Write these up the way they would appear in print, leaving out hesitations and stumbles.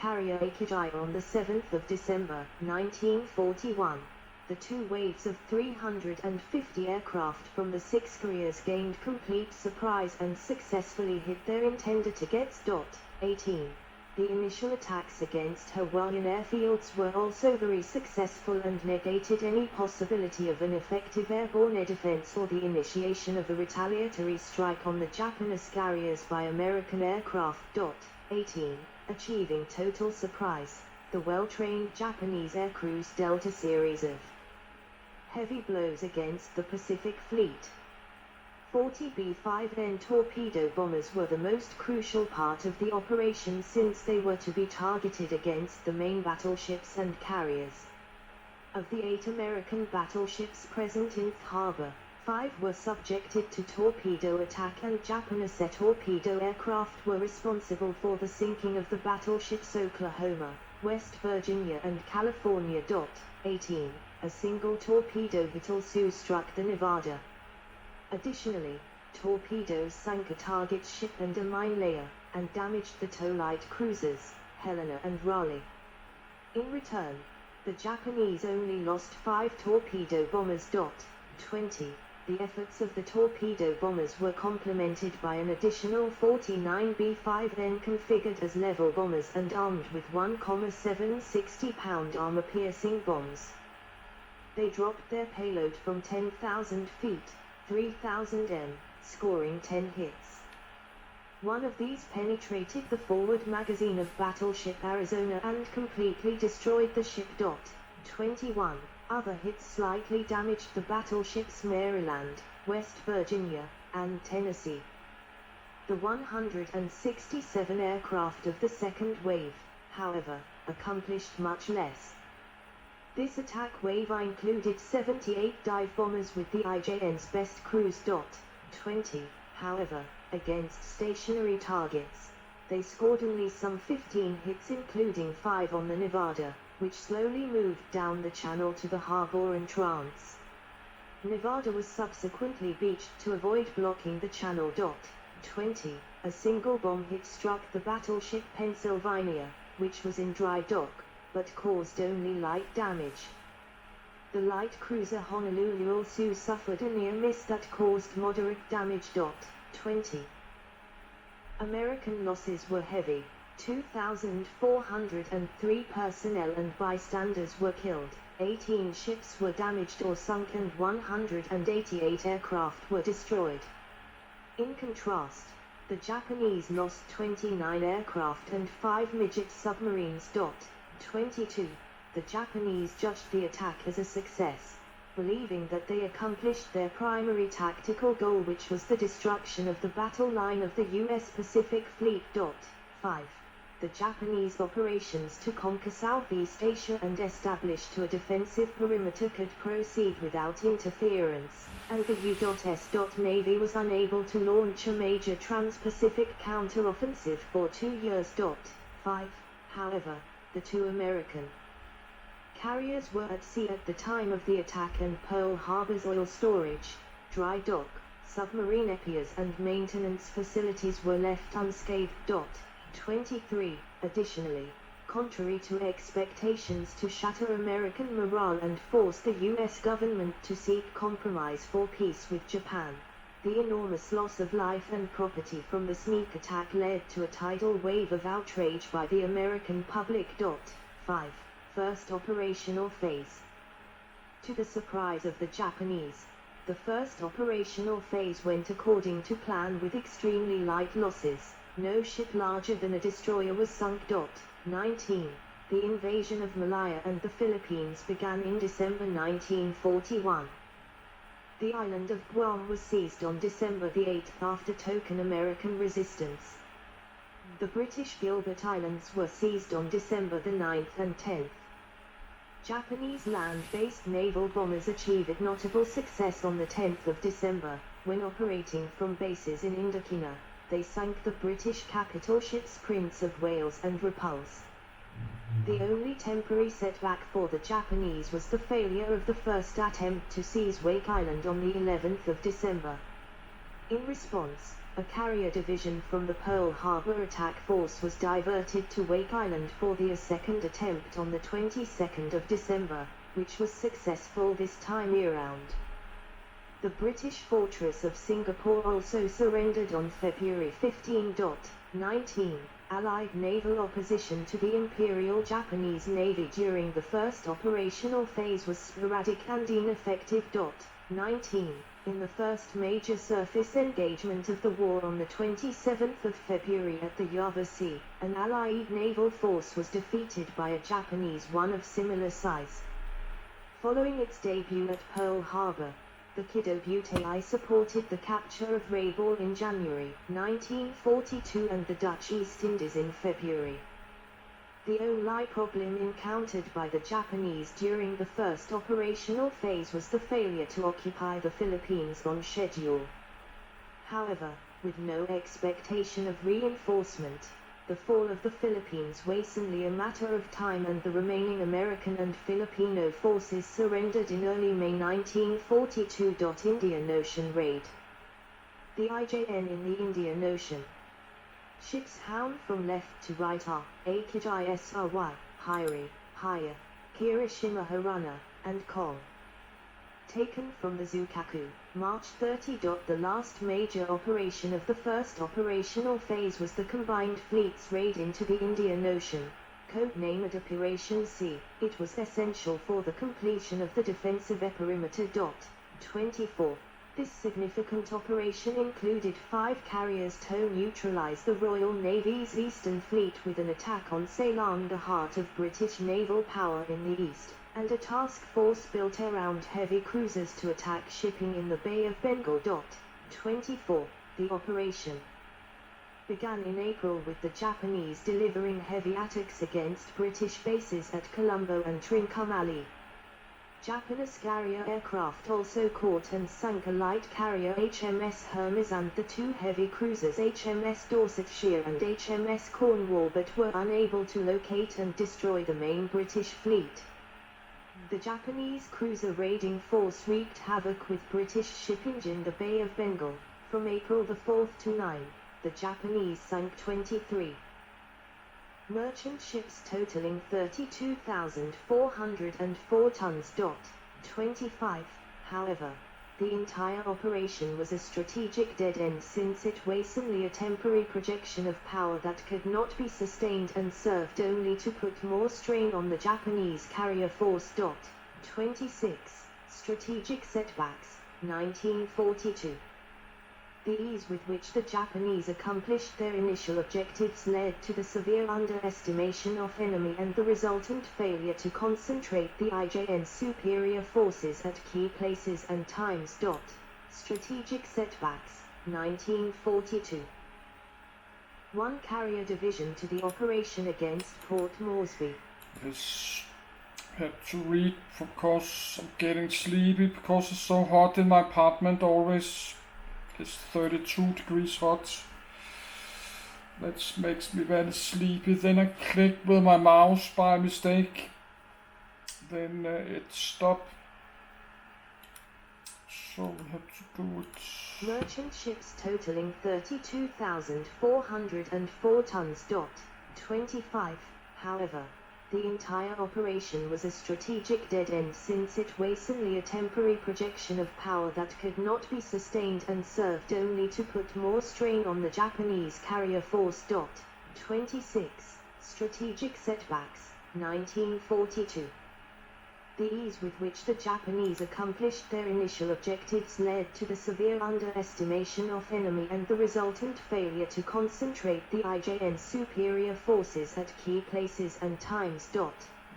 carrier Akagi on the 7th of December, 1941. The two waves of 350 aircraft from the 6 carriers gained complete surprise and successfully hit their intended targets. 18. The initial attacks against Hawaiian airfields were also very successful and negated any possibility of an effective airborne air defense or the initiation of a retaliatory strike on the Japanese carriers by American aircraft. 18. Achieving total surprise, the well-trained Japanese aircrews dealt a series of heavy blows against the Pacific Fleet. 40 B-5N torpedo bombers were the most crucial part of the operation since they were to be targeted against the main battleships and carriers. Of the 8 American battleships present in the harbor, 5 were subjected to torpedo attack and Japanese torpedo aircraft were responsible for the sinking of the battleships Oklahoma, West Virginia and California. 18. A single torpedo hit also struck the Nevada. Additionally, torpedoes sank a target ship and a mine layer, and damaged the tow light cruisers, Helena and Raleigh. In return, the Japanese only lost 5 torpedo bombers. 20. The efforts of the torpedo bombers were complemented by an additional 49 B-5N configured as level bombers and armed with 1,7 60-pound armor-piercing bombs. They dropped their payload from 10,000 feet, 3,000 m, scoring 10 hits. One of these penetrated the forward magazine of battleship Arizona and completely destroyed the ship. 21. Other hits slightly damaged the battleships Maryland, West Virginia, and Tennessee. The 167 aircraft of the second wave, however, accomplished much less. This attack wave included 78 dive bombers with the IJN's best crews. 20. However, against stationary targets, they scored only some 15 hits including 5 on the Nevada, which slowly moved down the channel to the harbor entrance. Nevada was subsequently beached to avoid blocking the channel. 20. A single bomb hit struck the battleship Pennsylvania, which was in dry dock, but caused only light damage. The light cruiser Honolulu also suffered a near miss that caused moderate damage. 20. American losses were heavy. 2,403 personnel and bystanders were killed, 18 ships were damaged or sunk and 188 aircraft were destroyed. In contrast, the Japanese lost 29 aircraft and 5 midget submarines. 22. The Japanese judged the attack as a success, believing that they accomplished their primary tactical goal, which was the destruction of the battle line of the U.S. Pacific Fleet. 5. The Japanese operations to conquer Southeast Asia and establish a defensive perimeter could proceed without interference, and the U.S. Navy was unable to launch a major trans-Pacific counteroffensive for 2 years. 5. However, the 2 American carriers were at sea at the time of the attack and Pearl Harbor's oil storage, dry dock, submarine repairs and maintenance facilities were left unscathed. 23. Additionally, contrary to expectations to shatter American morale and force the U.S. government to seek compromise for peace with Japan, the enormous loss of life and property from the sneak attack led to a tidal wave of outrage by the American public. 5. First operational phase. To the surprise of the Japanese, the first operational phase went according to plan with extremely light losses. No ship larger than a destroyer was sunk. 19. The invasion of Malaya and the Philippines began in December 1941. The island of Guam was seized on December the 8th after token American resistance. The British Gilbert Islands were seized on December the 9th and 10th. Japanese land-based naval bombers achieved notable success on the 10th of December, when operating from bases in Indochina. They sank the British capital ships Prince of Wales and Repulse. The only temporary setback for the Japanese was the failure of the first attempt to seize Wake Island on the 11th of December. In response, a carrier division from the Pearl Harbor attack force was diverted to Wake Island for the second attempt on the 22nd of December, which was successful this time around. The British fortress of Singapore also surrendered on February 15. 19. Allied naval opposition to the Imperial Japanese Navy during the first operational phase was sporadic and ineffective. 19. In the first major surface engagement of the war on the 27th of February at the Java Sea, an Allied naval force was defeated by a Japanese one of similar size. Following its debut at Pearl Harbor, the Kido Butte supported the capture of Rabaul in January 1942 and the Dutch East Indies in February. The only problem encountered by the Japanese during the first operational phase was the failure to occupy the Philippines on schedule. However, with no expectation of reinforcement, the fall of the Philippines was only a matter of time and the remaining American and Filipino forces surrendered in early May 1942. Indian Ocean Raid. The IJN in the Indian Ocean. Ships hound from left to right are Akijisry, Hyri, Haya, Kirishima Haruna, and Kong. Taken from the Zukaku, March 30. The last major operation of the first operational phase was the combined fleet's raid into the Indian Ocean, codenamed Operation Sea. It was essential for the completion of the defensive perimeter. 24. This significant operation included 5 carriers to neutralize the Royal Navy's Eastern Fleet with an attack on Ceylon, the heart of British naval power in the east, and a task force built around heavy cruisers to attack shipping in the Bay of Bengal. 24. The operation began in April with the Japanese delivering heavy attacks against British bases at Colombo and Trincomalee. Japanese carrier aircraft also caught and sank a light carrier HMS Hermes and the 2 heavy cruisers HMS Dorsetshire and HMS Cornwall, but were unable to locate and destroy the main British fleet. The Japanese cruiser raiding force wreaked havoc with British shipping in the Bay of Bengal. From April 4 to 9, the Japanese sank 23 merchant ships totaling 32,404 tons. 25. However, the entire operation was a strategic dead end since it was only a temporary projection of power that could not be sustained and served only to put more strain on the Japanese carrier force. 26. Strategic setbacks, 1942. The ease with which the Japanese accomplished their initial objectives led to the severe underestimation of enemy and the resultant failure to concentrate the IJN's superior forces at key places and times. Strategic setbacks, 1942. 1 carrier division to the operation against Port Moresby. Yes, had to read because I'm getting sleepy because it's so hot in my apartment always. It's 32 degrees hot. That makes me very sleepy. Then I clicked with my mouse by mistake. Then it stopped. So we have to do it. Merchant ships totaling 32,404 tons. 25. However, the entire operation was a strategic dead end since it was only a temporary projection of power that could not be sustained and served only to put more strain on the Japanese carrier force. 26. Strategic setbacks, 1942. The ease with which the Japanese accomplished their initial objectives led to the severe underestimation of enemy and the resultant failure to concentrate the IJN's superior forces at key places and times.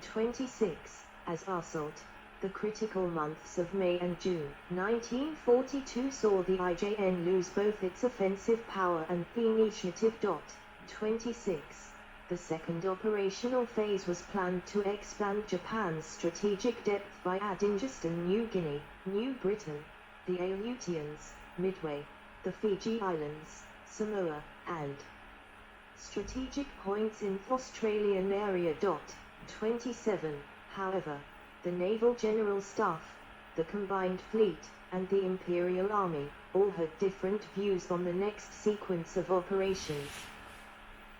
26. As assault, the critical months of May and June 1942 saw the IJN lose both its offensive power and the initiative. 26. The second operational phase was planned to expand Japan's strategic depth by adding Eastern New Guinea, New Britain, the Aleutians, Midway, the Fiji Islands, Samoa, and strategic points in the Australian area. 27. However, the Naval General Staff, the combined fleet, and the Imperial Army all had different views on the next sequence of operations.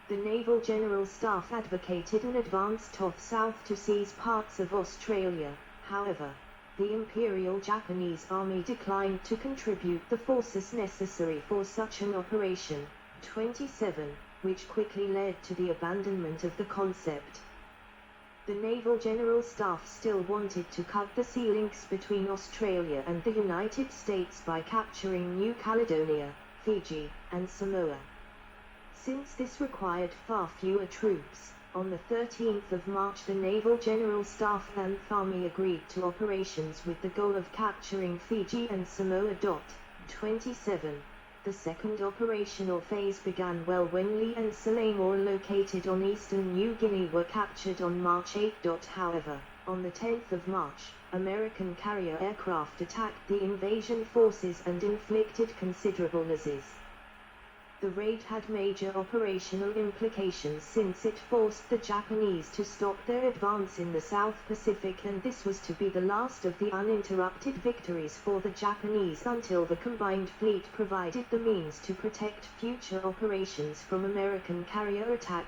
The Naval General Staff advocated an advance south to seize parts of Australia. However, the Imperial Japanese Army declined to contribute the forces necessary for such an operation. 27, which quickly led to the abandonment of the concept. The Naval General Staff still wanted to cut the sea links between Australia and the United States by capturing New Caledonia, Fiji, and Samoa. Since this required far fewer troops, on the 13th of March the Naval General Staff and Army agreed to operations with the goal of capturing Fiji and Samoa. 27. The second operational phase began well when Lee and Selaimore, located on eastern New Guinea, were captured on March 8. However, on the 10th of March, American carrier aircraft attacked the invasion forces and inflicted considerable losses. The raid had major operational implications since it forced the Japanese to stop their advance in the South Pacific, and this was to be the last of the uninterrupted victories for the Japanese until the combined fleet provided the means to protect future operations from American carrier attack.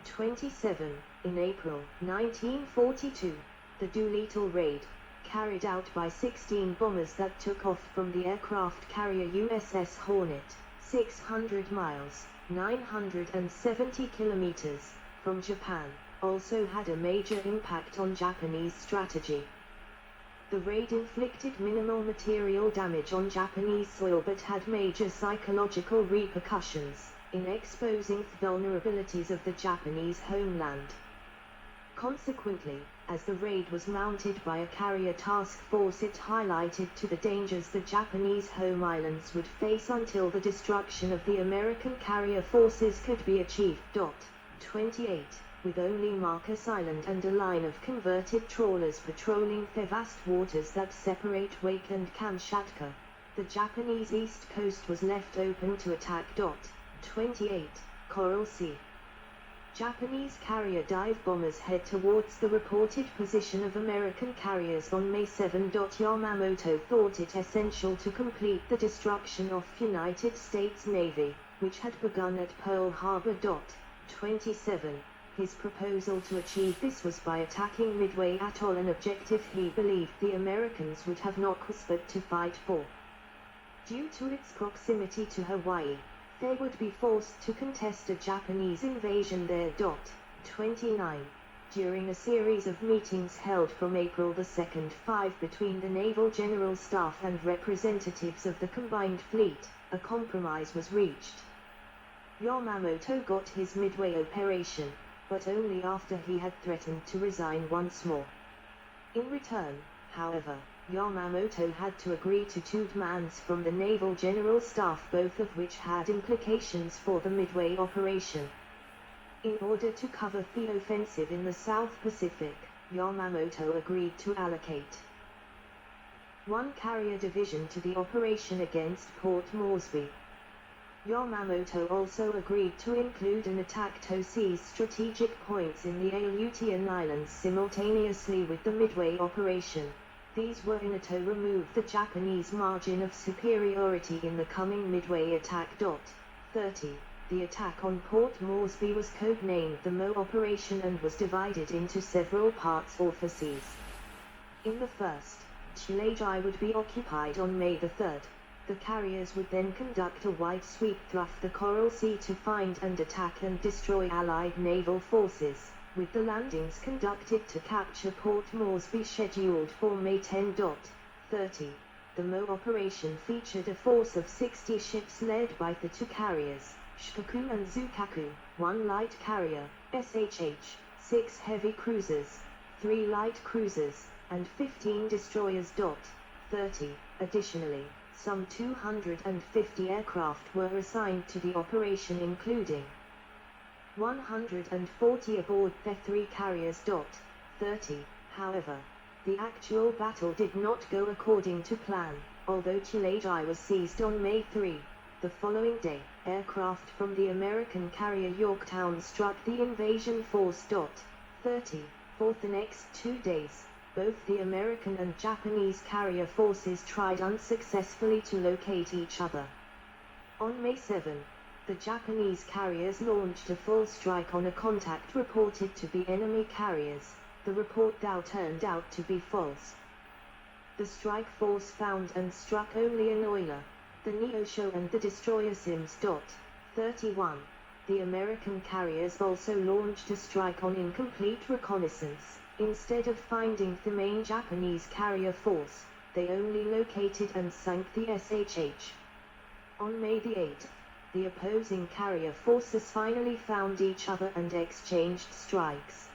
27. In April 1942, the Doolittle raid, carried out by 16 bombers that took off from the aircraft carrier USS Hornet, 600 miles, 970 kilometers, from Japan, also had a major impact on Japanese strategy. The raid inflicted minimal material damage on Japanese soil but had major psychological repercussions in exposing the vulnerabilities of the Japanese homeland. Consequently, as the raid was mounted by a carrier task force, it highlighted to the dangers the Japanese home islands would face until the destruction of the American carrier forces could be achieved. 28. With only Marcus Island and a line of converted trawlers patrolling the vast waters that separate Wake and Kamchatka, the Japanese east coast was left open to attack. 28. Coral Sea. Japanese carrier dive bombers head towards the reported position of American carriers on May 7. Yamamoto thought it essential to complete the destruction of United States Navy, which had begun at Pearl Harbor. 27. His proposal to achieve this was by attacking Midway Atoll, an objective he believed the Americans would have no choice but to fight for. Due to its proximity to Hawaii, they would be forced to contest a Japanese invasion there. 29. During a series of meetings held from April 2, 5 between the Naval General Staff and representatives of the combined fleet, a compromise was reached. Yamamoto got his Midway operation, but only after he had threatened to resign once more. In return, however, Yamamoto had to agree to 2 demands from the Naval General Staff, both of which had implications for the Midway operation. In order to cover the offensive in the South Pacific, Yamamoto agreed to allocate 1 carrier division to the operation against Port Moresby. Yamamoto also agreed to include an attack to seize strategic points in the Aleutian Islands simultaneously with the Midway operation. These were in to remove the Japanese margin of superiority in the coming Midway attack. 30. The attack on Port Moresby was codenamed the Mo Operation and was divided into several parts or phases. In the first, Chileji would be occupied on May 3. The carriers would then conduct a wide sweep through the Coral Sea to find and attack and destroy Allied naval forces, with the landings conducted to capture Port Moresby scheduled for May 10. 30. The Mo operation featured a force of 60 ships led by the 2 carriers, Shikaku and Zukaku, 1 light carrier, SHH, 6 heavy cruisers, 3 light cruisers, and 15 destroyers. 30. Additionally, some 250 aircraft were assigned to the operation, including 140 aboard the 3 carriers. 30. However, the actual battle did not go according to plan, although Chileji was seized on May 3. The following day, aircraft from the American carrier Yorktown struck the invasion force. 30. For the next 2 days, both the American and Japanese carrier forces tried unsuccessfully to locate each other. On May 7, the Japanese carriers launched a full strike on a contact reported to be enemy carriers. The report though turned out to be false. The strike force found and struck only an oiler, the Neosho and the destroyer Sims. 31. The American carriers also launched a strike on incomplete reconnaissance. Instead of finding the main Japanese carrier force, they only located and sank the SHH. On May 8, the opposing carrier forces finally found each other and exchanged strikes.